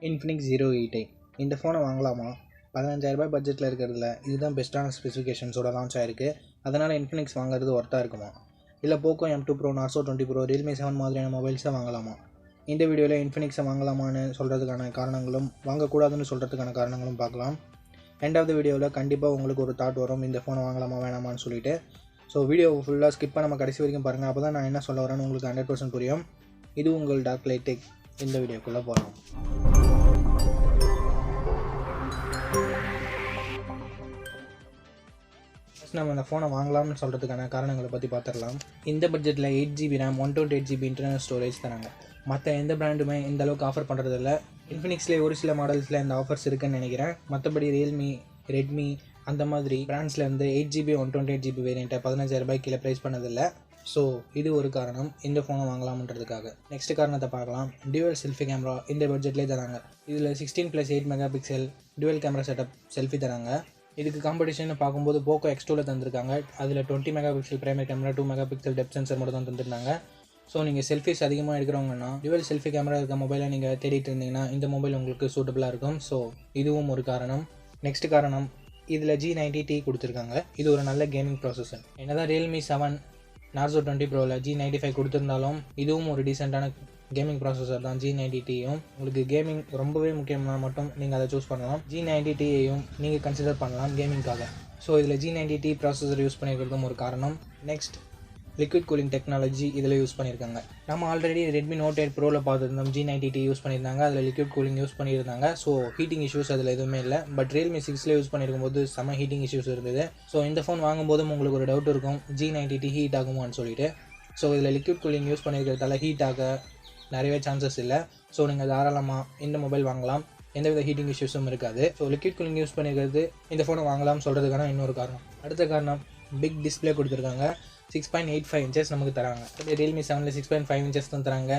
infinix 088 இந்த ஃபோனை வாங்கலாமா? 15,000 ரூபாய் பட்ஜெட்டில் இருக்கிறதுல இதுதான் பெஸ்ட்டான ஸ்பெசிஃபிகேஷன்ஸோட லான்ச் ஆயிருக்கு. அதனால் இன்ஃபினிக்ஸ் வாங்குறது ஒர்த்தாக இருக்குமா? இல்லை Poco M2 Pro, Narzo 20 Pro, Realme 7 மாதிரியான மொபைல்ஸை வாங்கலாமா? இந்த வீடியோவில் இன்ஃபினிக்ஸை வாங்கலாமான்னு சொல்கிறதுக்கான காரணங்களும் வாங்கக்கூடாதுன்னு சொல்கிறதுக்கான காரணங்களும் பார்க்கலாம். எண்ட் ஆஃப் த வீடியோவில் கண்டிப்பாக உங்களுக்கு ஒரு தாட் வரும், இந்த ஃபோனை வாங்கலாமா வேணாமான்னு சொல்லிட்டு. ஸோ வீடியோ ஃபுல்லாக ஸ்கிப் பண்ணாமல் கடைசி வரைக்கும் பாருங்கள். அப்போ தான் நான் என்ன சொல்ல வரேன்னு உங்களுக்கு 100% புரியும். இது உங்கள் darklight டெக். இந்த வீடியோக்குள்ளே போகலாம். நம்ம இந்த ஃபோனை வாங்கலாம்னு சொல்கிறதுக்கான காரணங்களை பற்றி பார்த்துடலாம். இந்த பட்ஜெட்டில் 8GB RAM, 128GB internal storage தராங்க. மற்ற எந்த பிராண்டுமே இந்த அளவுக்கு ஆஃபர் பண்ணுறதில்ல. இன்ஃபினிக்ஸ்லேயே ஒரு சில மாடல்ஸில் இந்த ஆஃபர்ஸ் இருக்குதுன்னு நினைக்கிறேன். மற்றபடி ரியல்மி, ரெட்மி அந்த மாதிரி பிராண்ட்ஸ்லேருந்து 8GB 128GB வேரியண்ட்டை 15,000 ரூபாய்க்கு கீழே ப்ரைஸ் பண்ணதில்லை. ஸோ இது ஒரு காரணம் இந்த ஃபோனை வாங்கலாம்ன்றதுக்காக. நெக்ஸ்ட் காரணத்தை பார்க்கலாம். டியூவல் செல்ஃபி கேமரா இந்த பட்ஜெட்லேயே தராங்க. இதில் 16+8 megapixel dual camera setup selfie தராங்க. இதுக்கு காம்படிஷன் பார்க்கும்போது போக்கோ X2ல தந்திருக்காங்க. அதில் 20 megapixel primary camera, 2 megapixel depth sensor மட்டும் தான் தந்திருந்தாங்க. ஸோ நீங்கள் செல்ஃபிஸ் அதிகமாக எடுக்கிறவங்கன்னா டியூவல் செல்ஃபி கேமரா இருக்க மொபைலை நீங்கள் தேடிட்டு இருந்தீங்கன்னா இந்த மொபைல் உங்களுக்கு சூட்டபுளாக இருக்கும். ஸோ இதுவும் ஒரு காரணம். நெக்ஸ்ட் காரணம், இதில் G90T கொடுத்துருக்காங்க. இது ஒரு நல்ல கேமிங் ப்ராசஸர். என்னதான் ரியல்மி 7 நார்சோ 20 Proவில் G95 கொடுத்துருந்தாலும் இதுவும் ஒரு டீசெண்டான கேமிங் ப்ராசஸர் தான். G90Tயும் உங்களுக்கு கேமிங் ரொம்பவே முக்கியமான மட்டும் நீங்கள் அதை சூஸ் பண்ணலாம். G90Tயையும் நீங்கள் கன்சிடர் பண்ணலாம் கேமிங்காக. ஸோ இதில் G90T ப்ராசஸர் யூஸ் பண்ணியிருக்கிறதும் ஒரு காரணம். நெக்ஸ்ட், லிக்விட் கூலிங் டெக்னாலஜி இதில் யூஸ் பண்ணியிருக்காங்க. நம்ம ஆல்ரெடி ரெட்மி Note 8 Proவில் பார்த்துருந்தோம், G90T யூஸ் பண்ணியிருந்தாங்க. அதில் லிக்விட் கூலிங் யூஸ் பண்ணியிருந்தாங்க. ஸோ ஹீட்டிங் இஷ்யூஸ் அதில் எதுவுமே இல்லை. பட் ரியல்மி 6ல யூஸ் பண்ணியிருக்கும்போது செம ஹீட்டிங் இஷ்யூஸ் இருந்தது. ஸோ இந்த ஃபோன் வாங்கும்போதும் உங்களுக்கு ஒரு டவுட் இருக்கும், G90T ஹீட் ஆகுமான்னு சொல்லிட்டு. ஸோ இதில் லிக்விட் கூலிங் யூஸ் பண்ணியிருக்கிறதால ஹீட் ஆக நிறையவே சான்சஸ் இல்லை. ஸோ நீங்கள் தாராளமாக இந்த மொபைல் வாங்கலாம், எந்தவித ஹீட்டிங் இஷ்யூஸும் இருக்காது. ஸோ லிக்விட் கூலிங் யூஸ் பண்ணியிருக்கிறது இந்த ஃபோனை வாங்கலாம்னு சொல்கிறதுக்கான இன்னொரு காரணம். அடுத்த காரணம், பிக் டிஸ்பிளே கொடுத்துருக்காங்க. 6.85 இன்ச்சஸ் நமக்கு தராங்க. ரியல்மி 7ல் 6.5 இன்ச்சஸ் தான் தராங்க.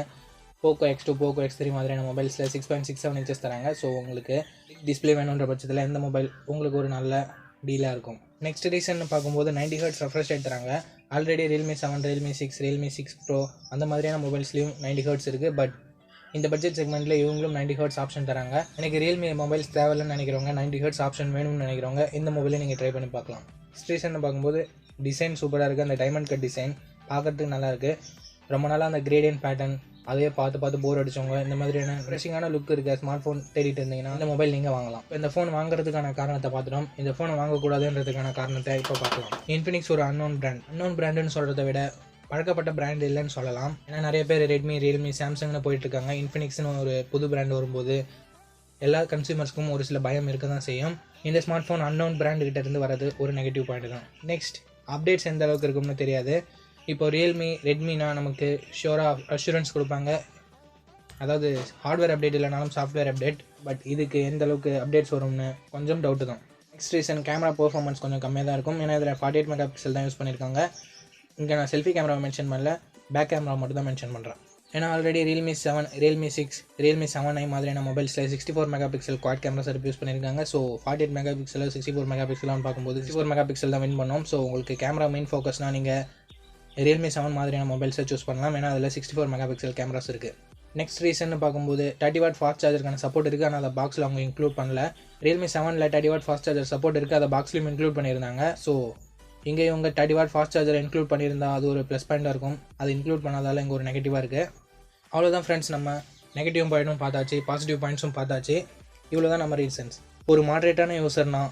போக்கோ X2, போக்கோ X3 மாதிரியான மொபைல்ஸில் 6.67 இன்ச்சஸ் தராங்க. ஸோ உங்களுக்கு பிக் டிஸ்பிளே வேணுன்ற பட்சத்தில் இந்த மொபைல் உங்களுக்கு ஒரு நல்ல டீலாக இருக்கும். நெக்ஸ்ட் ரீசன் பார்க்கும்போது 90 Hz ரெஃப்ரெஷ் ரேட் தராங்க. Already Realme 7, Realme 6, Realme 6 Pro அந்த மாதிரியான மொபைல்ஸ்லேயும் 90 Hz இருக்குது. பட் இந்த பட்ஜெட் செக்மெண்ட்டில் இவங்களும் 90 Hz ஆப்ஷன் தராங்க. எனக்கு ரியல்மி மொபைல்ஸ் தேவையில்லைன்னு நினைக்கிறவங்க, 90 Hz ஆப்ஷன் வேணும்னு நினைக்கிறவங்க இந்த மொபைலை நீங்கள் ட்ரை பண்ணி பார்க்கலாம். நெக்ஸ்ட் ரீசன் பார்க்கும்போது டிசைன் சூப்பராக இருக்குது. அந்த டைமண்ட் கட் டிசைன் பார்க்குறதுக்கு நல்லாயிருக்கு. ரொம்ப நாளாக அந்த கிரேடியன்ட் பேட்டர்ன் அதையே பார்த்து போர் அடிச்சவங்க, இந்த மாதிரியான ஃப்ரெஷிங்கான லுக் இருக்க ஸ்மார்ட் ஃபோன் தேடிட்டு இருந்தீங்கன்னா இந்த மொபைல் நீங்கள் வாங்கலாம். இந்த ஃபோன் வாங்குறதுக்கான காரணத்தை பார்த்துட்டோம். இந்த ஃபோனை வாங்கக்கூடாதுன்றதுக்கான காரணத்தை இப்போ பார்க்கலாம். இன்ஃபினிக்ஸ் ஒரு அன்னோன் பிராண்டுன்னு சொல்கிறத விட பழக்கப்பட்ட பிராண்ட் இல்லைன்னு சொல்லலாம். ஏன்னா நிறைய பேர் ரெட்மி, ரியல்மி, சாம்சங்னு போயிட்டுருக்காங்க. இன்ஃபினிக்ஸ்னு ஒரு புது பிராண்ட் வரும்போது எல்லா கன்சியூமர்ஸ்க்கும் ஒரு சில பயம் இருக்க தான் செய்யும். இந்த ஸ்மார்ட் ஃபோன் அன்னோன் பிராண்டுகிட்ட இருந்து வரது ஒரு நெகட்டிவ் பாயிண்ட் தான். நெக்ஸ்ட், அப்டேட்ஸ் எந்த அளவுக்கு இருக்கும்னு தெரியாது. இப்போ ரியல்மி, ரெட்மினா நமக்கு ஷியோராக அஷூரன்ஸ் கொடுப்பாங்க, அதாவது ஹார்ட்வேர் அப்டேட் இல்லைனாலும் சாஃப்ட்வேர் அப்டேட். பட் இதுக்கு எந்த அளவுக்கு அப்டேட்ஸ் வரும்னு கொஞ்சம் டவுட்டு தான். நெக்ஸ்ட் ரீசன், கேமரா பெர்ஃபார்மன்ஸ் கொஞ்சம் கம்மியாக தான் இருக்கும். ஏன்னா இதில் 48 மெகாபிக்சல் தான் யூஸ் பண்ணியிருக்காங்க. இங்கே நான் செல்ஃபி கேமரா மென்ஷன் பண்ணல, பேக் கேமரா மட்டும் தான் மென்ஷன் பண்ணுறேன். ஏன்னா already Realme 7, Realme 6, Realme 7i மாதிரியான மொபைல்ஸில் 64 megapixel quad camera setup use பண்ணியிருக்காங்க. ஸோ 48 மெகாபிக்சல் 64 மெகாபிக்சல்னு பார்க்கும்போது 64 மெகாபிக்சல் தான் வின் பண்ணோம். ஸோ உங்களுக்கு கேமரா மெயின் ஃபோக்கஸ்னால் நீங்கள் ரியல்மி 7 மாதிரியான மொபைல்ஸை சூஸ் பண்ணலாம். ஏன்னா அதில் 64 மெகாபிக்சல் கேமராஸ் இருக்குது. நெக்ஸ்ட் ரீசன் பார்க்கும்போது 30W ஃபாஸ்ட் சார்ஜருக்கான சப்போர்ட் இருக்குது. ஆனால் அதை பாக்ஸில் அவங்க இன்க்ளூட் பண்ணல. ரியல்மி 7ல் 30W ஃபாஸ்ட் சார்ஜர் சப்போர்ட் இருக்குது, அதை பாக்ஸ்லையும் இன்க்ளூட் பண்ணியிருந்தாங்க. ஸோ இங்கே இவங்க 30W ஃபாஸ்ட் சார்ஜரை இன்க்ளூட் பண்ணியிருந்தால் அது ஒரு ப்ளஸ் பாயிண்டாக இருக்கும். அது இன்க்ளூட் பண்ணாதால் இங்கே ஒரு நெகட்டிவாக இருக்குது. அவ்வளோதான் ஃப்ரெண்ட்ஸ், நம்ம நெகட்டிவ் பாயிண்ட்டும் பார்த்தாச்சு, பாசிட்டிவ் பாயிண்ட்ஸும் பார்த்தாச்சு. இவ்வளோ தான் நம்ம ரீசன்ஸ். ஒரு மாட்ரேட்டான யூசர்னா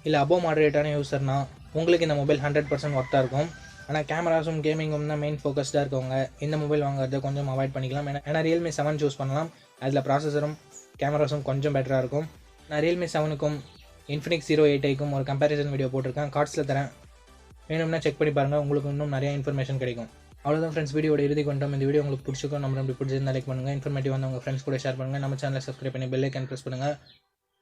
இல்லை அபோவ் மாட்ரேட்டான யூசர்னா உங்களுக்கு இந்த மொபைல் 100% ஒர்த்தாக இருக்கும். ஆனால் கேமராஸும் கேமிங்கும் தான் மெயின் ஃபோக்கஸ்டாக இருக்கவங்க இந்த மொபைல் வாங்குறத கொஞ்சம் அவாய்ட் பண்ணிக்கலாம். ஏன்னா ரியல்மி 7 சூஸ் பண்ணலாம். அதில் ப்ராசஸரும் கேமராஸும் கொஞ்சம் பெட்டராக இருக்கும். நான் ரியல்மி 7க்கும் இன்ஃபினிக்ஸ் 088க்கும் ஒரு கம்பேரிசன் வீடியோ போட்டிருக்கேன், கார்ட்ஸில் தரேன், வேணும்னா செக் பண்ணி பாருங்கள். உங்களுக்கு இன்னும் நிறைய இன்ஃபர்மேஷன் கிடைக்கும். அவ்வளோதான் ஃப்ரெண்ட்ஸ், வீடியோட இறுதி கொண்டோம். இந்த வீடியோ உங்களுக்கு பிடிச்சிருக்கும், நம்ம அப்படி பிடிச்சிருந்தா லைக் பண்ணுங்கள், இன்ஃபர்மேட்டிவ் வந்து உங்கள் ஃப்ரெண்ட்ஸ் கூட ஷேர் பண்ணுங்கள். நம்ம சேனலை சப்ஸ்கிரைப் பண்ணி பெல் ஐக்கான் ப்ரெஸ் பண்ணுங்கள்.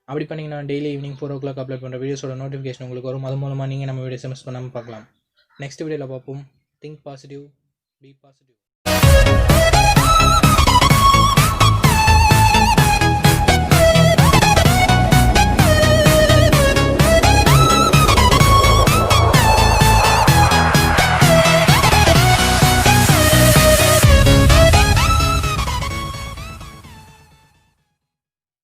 அப்படி பண்ணிங்கன்னா டெய்லி ஈவினிங் 4 o'clock அப்லோட் பண்ணுற வீடியோஸோட நோட்டிஃபிகேஷன் உங்களுக்கு வரும். அது மூலமாக நீங்கள் நம்ம வீடியோஸ் மிஸ் பண்ணாமல் பார்க்கலாம். நெக்ஸ்ட் வீடியோவில் பார்ப்போம். Think positive, be positive.